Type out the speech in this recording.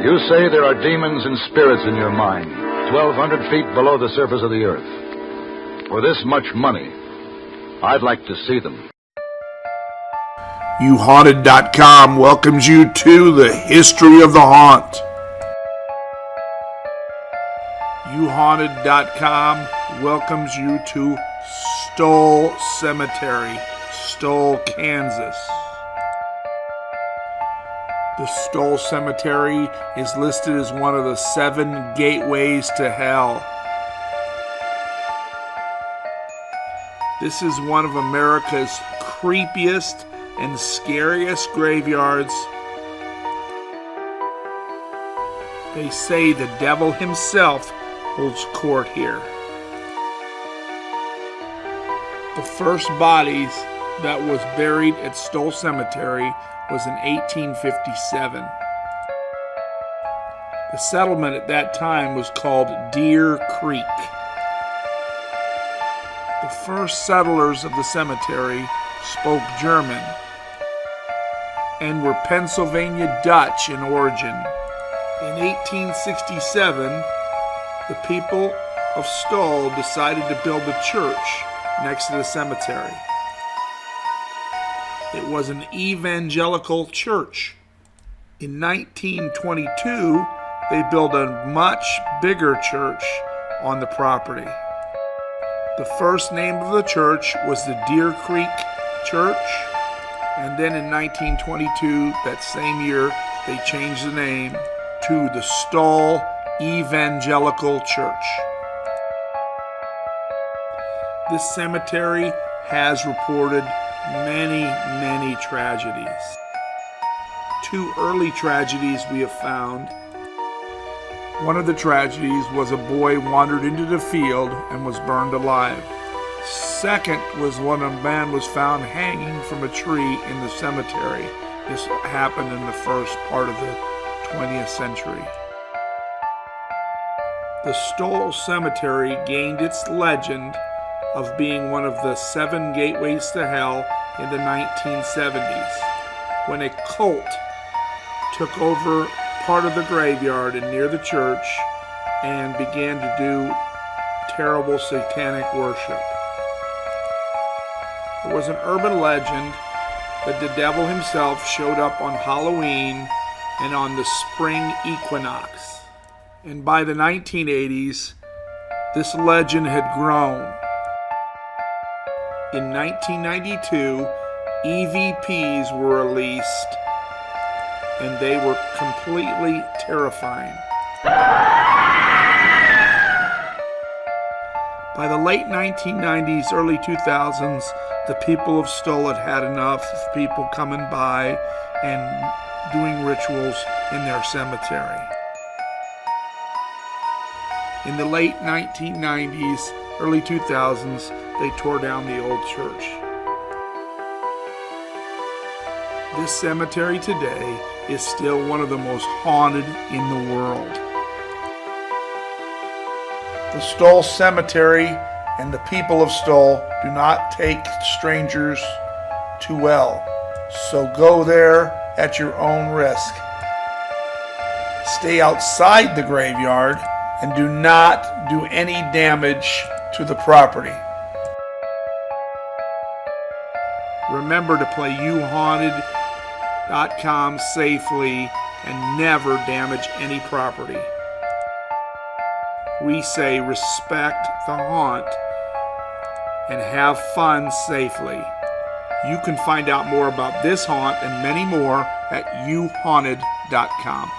You say there are demons and spirits in your mind, 1,200 feet below the surface of the earth. For this much money, I'd like to see them. YouHaunted.com welcomes you to the history of the haunt. YouHaunted.com welcomes you to Stull Cemetery, Stull, Kansas. The Stull Cemetery is listed as one of the 7 gateways to hell. This is one of America's creepiest and scariest graveyards. They say the devil himself holds court here. The first bodies that was buried at Stull Cemetery was in 1857. The settlement at that time was called Deer Creek. The first settlers of the cemetery spoke German and were Pennsylvania Dutch in origin. In 1867, the people of Stull decided to build a church next to the cemetery. It was an evangelical church. In 1922, they built a much bigger church on the property. The first name of the church was the Deer Creek Church, and then in 1922, that same year, they changed the name to the Stull Evangelical Church. This cemetery has reported many tragedies. 2 early tragedies we have found. One of the tragedies was a boy wandered into the field and was burned alive. Second was when a man was found hanging from a tree in the cemetery. This happened in the first part of the 20th century. The Stull Cemetery gained its legend of being one of the 7 gateways to hell in the 1970s, when a cult took over part of the graveyard and near the church and began to do terrible satanic worship. There was an urban legend that the devil himself showed up on Halloween and on the spring equinox. And by the 1980s, this legend had grown. In 1992, EVPs were released, and they were completely terrifying. By the late 1990s, early 2000s, the people of Stull had had enough of people coming by and doing rituals in their cemetery. In the late 1990s, early 2000s, they tore down the old church. This cemetery today is still one of the most haunted in the world. The Stull Cemetery and the people of Stull do not take strangers too well, so go there at your own risk. Stay outside the graveyard and do not do any damage to the property. Remember to play YouHaunted.com safely and never damage any property. We say respect the haunt and have fun safely. You can find out more about this haunt and many more at YouHaunted.com.